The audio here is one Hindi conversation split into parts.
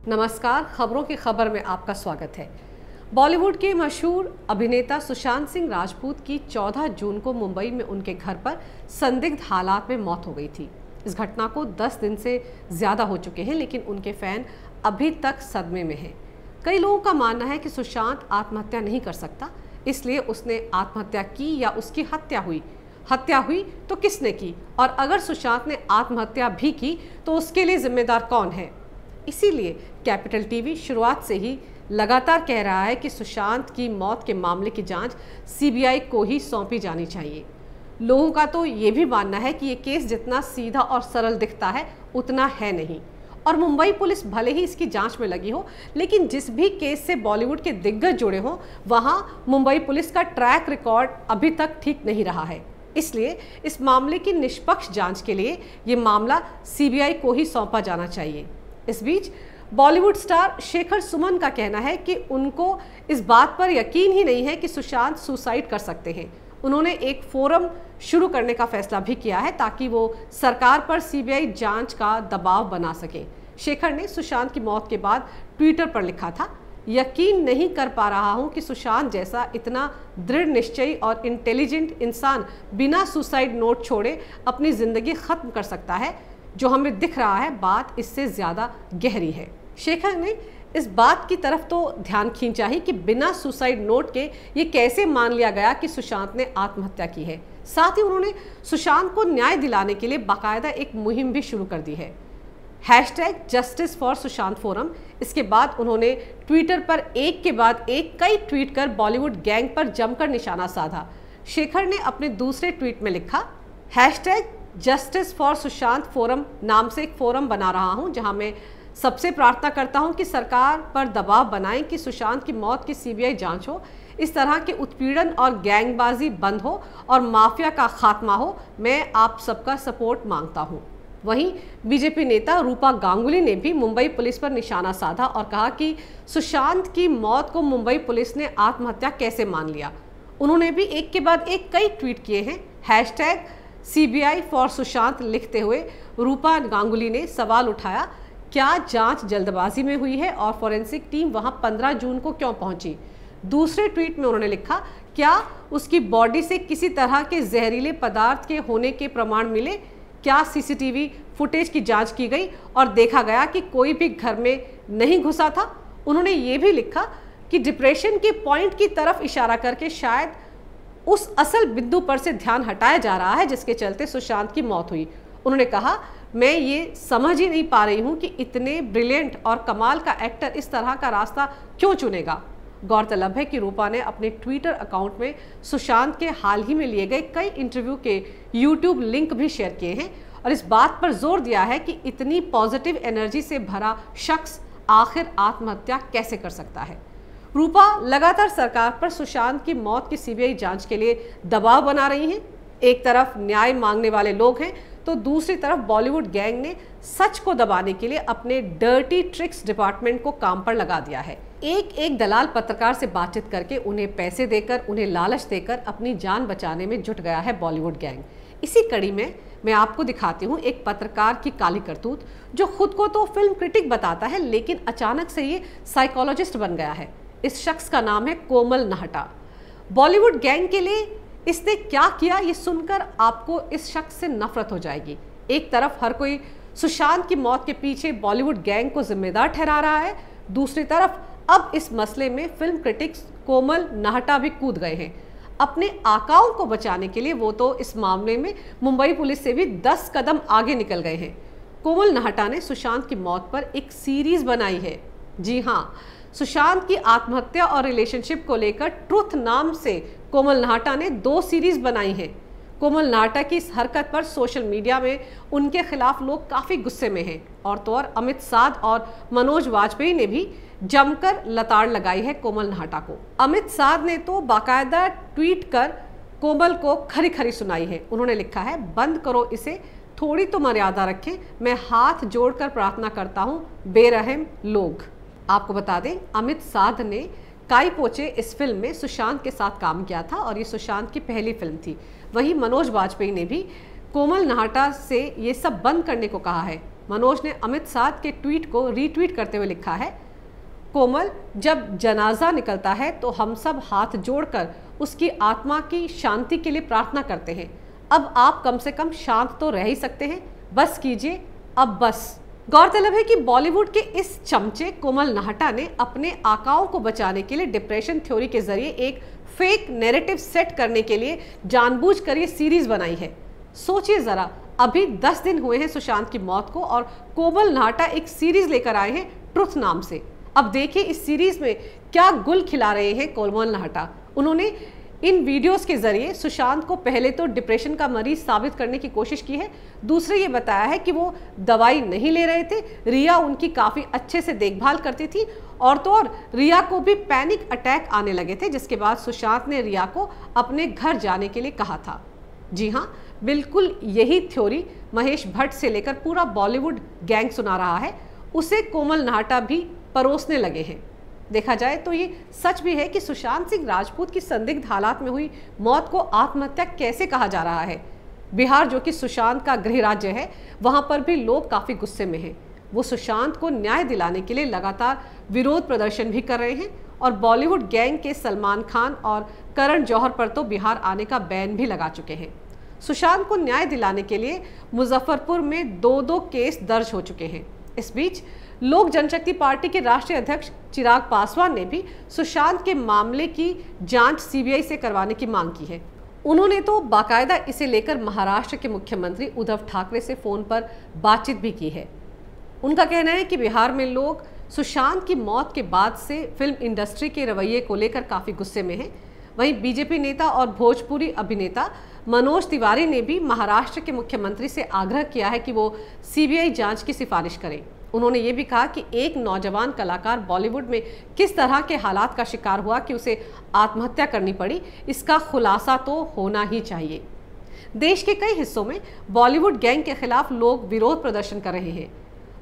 नमस्कार, खबरों की खबर में आपका स्वागत है। बॉलीवुड के मशहूर अभिनेता सुशांत सिंह राजपूत की 14 जून को मुंबई में उनके घर पर संदिग्ध हालात में मौत हो गई थी। इस घटना को 10 दिन से ज़्यादा हो चुके हैं, लेकिन उनके फैन अभी तक सदमे में हैं। कई लोगों का मानना है कि सुशांत आत्महत्या नहीं कर सकता, इसलिए उसने आत्महत्या की या उसकी हत्या हुई तो किसने की, और अगर सुशांत ने आत्महत्या भी की तो उसके लिए जिम्मेदार कौन है। इसीलिए कैपिटल टीवी शुरुआत से ही लगातार कह रहा है कि सुशांत की मौत के मामले की जांच सीबीआई को ही सौंपी जानी चाहिए। लोगों का तो ये भी मानना है कि ये केस जितना सीधा और सरल दिखता है उतना है नहीं, और मुंबई पुलिस भले ही इसकी जांच में लगी हो, लेकिन जिस भी केस से बॉलीवुड के दिग्गज जुड़े हों वहां मुंबई पुलिस का ट्रैक रिकॉर्ड अभी तक ठीक नहीं रहा है। इसलिए इस मामले की निष्पक्ष जांच के लिए ये मामला सीबीआई को ही सौंपा जाना चाहिए। इस बीच बॉलीवुड स्टार शेखर सुमन का कहना है कि उनको इस बात पर यकीन ही नहीं है कि सुशांत सुसाइड कर सकते हैं। उन्होंने एक फोरम शुरू करने का फैसला भी किया है ताकि वो सरकार पर सीबीआई जांच का दबाव बना सके। शेखर ने सुशांत की मौत के बाद ट्विटर पर लिखा था, यकीन नहीं कर पा रहा हूं कि सुशांत जैसा इतना दृढ़ निश्चयी और इंटेलिजेंट इंसान बिना सुसाइड नोट छोड़े अपनी जिंदगी खत्म कर सकता है। जो हमें दिख रहा है बात इससे ज्यादा गहरी है। शेखर ने इस बात की तरफ तो ध्यान खींचा ही कि बिना सुसाइड नोट के ये कैसे मान लिया गया कि सुशांत ने आत्महत्या की है। साथ ही उन्होंने सुशांत को न्याय दिलाने के लिए बाकायदा एक मुहिम भी शुरू कर दी है, #जस्टिस फॉर सुशांत फोरम। इसके बाद उन्होंने ट्विटर पर एक के बाद एक कई ट्वीट कर बॉलीवुड गैंग पर जमकर निशाना साधा। शेखर ने अपने दूसरे ट्वीट में लिखा, #जस्टिस फॉर सुशांत फोरम नाम से एक फोरम बना रहा हूं, जहां मैं सबसे प्रार्थना करता हूं कि सरकार पर दबाव बनाएं कि सुशांत की मौत की सीबीआई जांच हो, इस तरह के उत्पीड़न और गैंगबाजी बंद हो और माफिया का खात्मा हो। मैं आप सबका सपोर्ट मांगता हूं। वहीं बीजेपी नेता रूपा गांगुली ने भी मुंबई पुलिस पर निशाना साधा और कहा कि सुशांत की मौत को मुंबई पुलिस ने आत्महत्या कैसे मान लिया। उन्होंने भी एक के बाद एक कई ट्वीट किए हैं। #CBI फॉर सुशांत लिखते हुए रूपा गांगुली ने सवाल उठाया, क्या जांच जल्दबाजी में हुई है और फॉरेंसिक टीम वहां 15 जून को क्यों पहुंची। दूसरे ट्वीट में उन्होंने लिखा, क्या उसकी बॉडी से किसी तरह के जहरीले पदार्थ के होने के प्रमाण मिले। क्या सीसीटीवी फुटेज की जांच की गई और देखा गया कि कोई भी घर में नहीं घुसा था। उन्होंने ये भी लिखा कि डिप्रेशन के पॉइंट की तरफ इशारा करके शायद उस असल बिंदु पर से ध्यान हटाया जा रहा है जिसके चलते सुशांत की मौत हुई। उन्होंने कहा, मैं ये समझ ही नहीं पा रही हूं कि इतने ब्रिलियंट और कमाल का एक्टर इस तरह का रास्ता क्यों चुनेगा। गौरतलब है कि रूपा ने अपने ट्विटर अकाउंट में सुशांत के हाल ही में लिए गए कई इंटरव्यू के यूट्यूब लिंक भी शेयर किए हैं और इस बात पर जोर दिया है कि इतनी पॉजिटिव एनर्जी से भरा शख्स आखिर आत्महत्या कैसे कर सकता है। रूपा लगातार सरकार पर सुशांत की मौत की सीबीआई जांच के लिए दबाव बना रही हैं। एक तरफ न्याय मांगने वाले लोग हैं तो दूसरी तरफ बॉलीवुड गैंग ने सच को दबाने के लिए अपने डर्टी ट्रिक्स डिपार्टमेंट को काम पर लगा दिया है। एक दलाल पत्रकार से बातचीत करके उन्हें पैसे देकर, उन्हें लालच देकर अपनी जान बचाने में जुट गया है बॉलीवुड गैंग। इसी कड़ी में मैं आपको दिखाती हूँ एक पत्रकार की काली करतूत, जो खुद को तो फिल्म क्रिटिक बताता है लेकिन अचानक से ये साइकोलॉजिस्ट बन गया है। इस शख्स का नाम है कोमल नाहटा। बॉलीवुड गैंग के लिए इसने क्या किया ये सुनकर आपको इस शख्स से नफरत हो जाएगी। एक तरफ हर कोई सुशांत की मौत के पीछे बॉलीवुड गैंग को जिम्मेदार ठहरा रहा है, दूसरी तरफ अब इस मसले में फिल्म क्रिटिक्स कोमल नाहटा भी कूद गए हैं। अपने आकाओं को बचाने के लिए वो तो इस मामले में मुंबई पुलिस से भी 10 कदम आगे निकल गए हैं। कोमल नाहटा ने सुशांत की मौत पर एक सीरीज बनाई है। जी हाँ, सुशांत की आत्महत्या और रिलेशनशिप को लेकर ट्रुथ नाम से कोमल नाहटा ने 2 सीरीज बनाई हैं। कोमल नाहटा की इस हरकत पर सोशल मीडिया में उनके खिलाफ लोग काफ़ी गुस्से में हैं और तो और अमित साध और मनोज वाजपेयी ने भी जमकर लताड़ लगाई है कोमल नाहटा को। अमित साध ने तो बाकायदा ट्वीट कर कोमल को खरी खरी सुनाई है। उन्होंने लिखा है, बंद करो इसे, थोड़ी तो मर्यादा रखें, मैं हाथ जोड़कर प्रार्थना करता हूँ बेरहम लोग। आपको बता दें, अमित साध ने काई पोचे इस फिल्म में सुशांत के साथ काम किया था और ये सुशांत की पहली फिल्म थी। वहीं मनोज वाजपेयी ने भी कोमल नाहटा से ये सब बंद करने को कहा है। मनोज ने अमित साध के ट्वीट को रीट्वीट करते हुए लिखा है, कोमल, जब जनाजा निकलता है तो हम सब हाथ जोड़कर उसकी आत्मा की शांति के लिए प्रार्थना करते हैं। अब आप कम से कम शांत तो रह ही सकते हैं, बस कीजिए अब बस। गौरतलब है कि बॉलीवुड के इस चमचे कोमल नाहटा ने अपने आकाओं को बचाने के लिए डिप्रेशन थ्योरी के जरिए एक फेक नैरेटिव सेट करने के लिए जानबूझकर ये सीरीज बनाई है। सोचिए जरा, अभी 10 दिन हुए हैं सुशांत की मौत को और कोमल नाहटा एक सीरीज लेकर आए हैं ट्रुथ नाम से। अब देखिए इस सीरीज में क्या गुल खिला रहे हैं कोमल नाहटा। उन्होंने इन वीडियोस के जरिए सुशांत को पहले तो डिप्रेशन का मरीज साबित करने की कोशिश की है, दूसरे ये बताया है कि वो दवाई नहीं ले रहे थे, रिया उनकी काफ़ी अच्छे से देखभाल करती थी और तो और रिया को भी पैनिक अटैक आने लगे थे, जिसके बाद सुशांत ने रिया को अपने घर जाने के लिए कहा था। जी हाँ, बिल्कुल यही थ्योरी महेश भट्ट से लेकर पूरा बॉलीवुड गैंग सुना रहा है, उसे कोमल नाहटा भी परोसने लगे हैं। देखा जाए तो ये सच भी है कि सुशांत सिंह राजपूत की संदिग्ध हालात में हुई मौत को आत्महत्या कैसे कहा जा रहा है। बिहार, जो कि सुशांत का गृह राज्य है, वहां पर भी लोग काफ़ी गुस्से में हैं। वो सुशांत को न्याय दिलाने के लिए लगातार विरोध प्रदर्शन भी कर रहे हैं और बॉलीवुड गैंग के सलमान खान और करण जौहर पर तो बिहार आने का बैन भी लगा चुके हैं। सुशांत को न्याय दिलाने के लिए मुजफ्फरपुर में 2 केस दर्ज हो चुके हैं। इस बीच लोक जनशक्ति पार्टी के राष्ट्रीय अध्यक्ष चिराग पासवान ने भी सुशांत के मामले की जांच सीबीआई से करवाने की मांग की है। उन्होंने तो बाकायदा इसे लेकर महाराष्ट्र के मुख्यमंत्री उद्धव ठाकरे से फोन पर बातचीत भी की है। उनका कहना है कि बिहार में लोग सुशांत की मौत के बाद से फिल्म इंडस्ट्री के रवैये को लेकर काफ़ी गुस्से में हैं। वहीं बीजेपी नेता और भोजपुरी अभिनेता मनोज तिवारी ने भी महाराष्ट्र के मुख्यमंत्री से आग्रह किया है कि वो सीबीआई जांच की सिफारिश करें। उन्होंने ये भी कहा कि एक नौजवान कलाकार बॉलीवुड में किस तरह के हालात का शिकार हुआ कि उसे आत्महत्या करनी पड़ी, इसका खुलासा तो होना ही चाहिए। देश के कई हिस्सों में बॉलीवुड गैंग के खिलाफ लोग विरोध प्रदर्शन कर रहे हैं।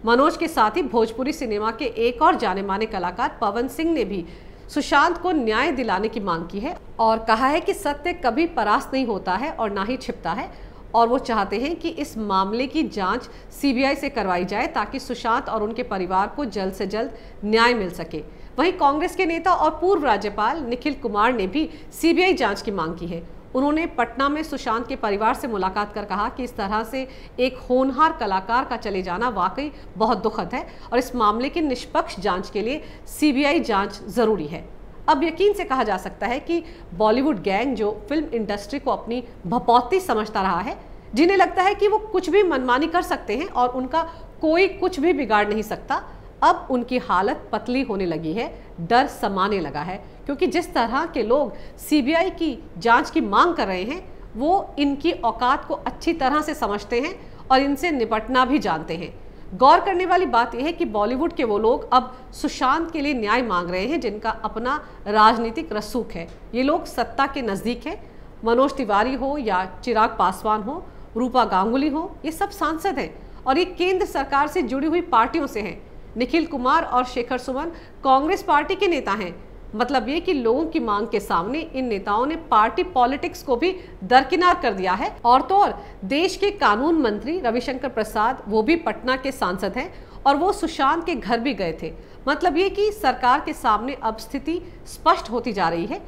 मनोज के साथ ही भोजपुरी सिनेमा के एक और जाने माने कलाकार पवन सिंह ने भी सुशांत को न्याय दिलाने की मांग की है और कहा है कि सत्य कभी परास्त नहीं होता है और ना ही छिपता है, और वो चाहते हैं कि इस मामले की जांच सीबीआई से करवाई जाए ताकि सुशांत और उनके परिवार को जल्द से जल्द न्याय मिल सके। वहीं कांग्रेस के नेता और पूर्व राज्यपाल निखिल कुमार ने भी सीबीआई जांच की मांग की है। उन्होंने पटना में सुशांत के परिवार से मुलाकात कर कहा कि इस तरह से एक होनहार कलाकार का चले जाना वाकई बहुत दुखद है और इस मामले की निष्पक्ष जांच के लिए सीबीआई जांच जरूरी है। अब यकीन से कहा जा सकता है कि बॉलीवुड गैंग, जो फिल्म इंडस्ट्री को अपनी भपौती समझता रहा है, जिन्हें लगता है कि वो कुछ भी मनमानी कर सकते हैं और उनका कोई कुछ भी बिगाड़ नहीं सकता, अब उनकी हालत पतली होने लगी है, डर समाने लगा है, क्योंकि जिस तरह के लोग सीबीआई की जांच की मांग कर रहे हैं वो इनकी औकात को अच्छी तरह से समझते हैं और इनसे निपटना भी जानते हैं। गौर करने वाली बात यह है कि बॉलीवुड के वो लोग अब सुशांत के लिए न्याय मांग रहे हैं जिनका अपना राजनीतिक रसूख है। ये लोग सत्ता के नज़दीक हैं। मनोज तिवारी हो या चिराग पासवान हो, रूपा गांगुली हो, ये सब सांसद हैं और ये केंद्र सरकार से जुड़ी हुई पार्टियों से हैं। निखिल कुमार और शेखर सुमन कांग्रेस पार्टी के नेता हैं। मतलब ये कि लोगों की मांग के सामने इन नेताओं ने पार्टी पॉलिटिक्स को भी दरकिनार कर दिया है। और तो और देश के कानून मंत्री रविशंकर प्रसाद, वो भी पटना के सांसद हैं और वो सुशांत के घर भी गए थे। मतलब ये कि सरकार के सामने अब स्थिति स्पष्ट होती जा रही है।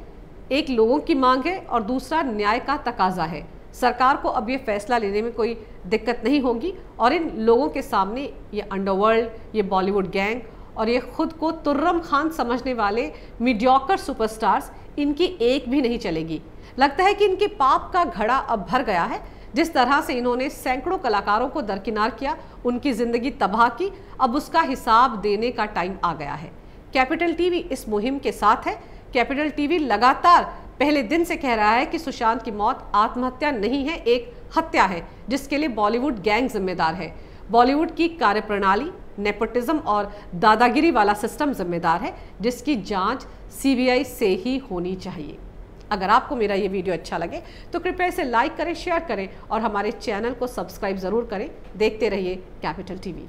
एक लोगों की मांग है और दूसरा न्याय का तकाजा है। सरकार को अब ये फैसला लेने में कोई दिक्कत नहीं होगी और इन लोगों के सामने ये अंडरवर्ल्ड, ये बॉलीवुड गैंग और ये खुद को तुर्रम खान समझने वाले मीडियोकर सुपरस्टार्स, इनकी एक भी नहीं चलेगी। लगता है कि इनके पाप का घड़ा अब भर गया है। जिस तरह से इन्होंने सैकड़ों कलाकारों को दरकिनार किया, उनकी जिंदगी तबाह की, अब उसका हिसाब देने का टाइम आ गया है। कैपिटल टीवी इस मुहिम के साथ है। कैपिटल टीवी लगातार पहले दिन से कह रहा है कि सुशांत की मौत आत्महत्या नहीं है, एक हत्या है, जिसके लिए बॉलीवुड गैंग जिम्मेदार है। बॉलीवुड की कार्यप्रणाली, नेपोटिज्म और दादागिरी वाला सिस्टम जिम्मेदार है, जिसकी जांच सीबीआई से ही होनी चाहिए। अगर आपको मेरा ये वीडियो अच्छा लगे तो कृपया इसे लाइक करें, शेयर करें और हमारे चैनल को सब्सक्राइब ज़रूर करें। देखते रहिए कैपिटल टीवी।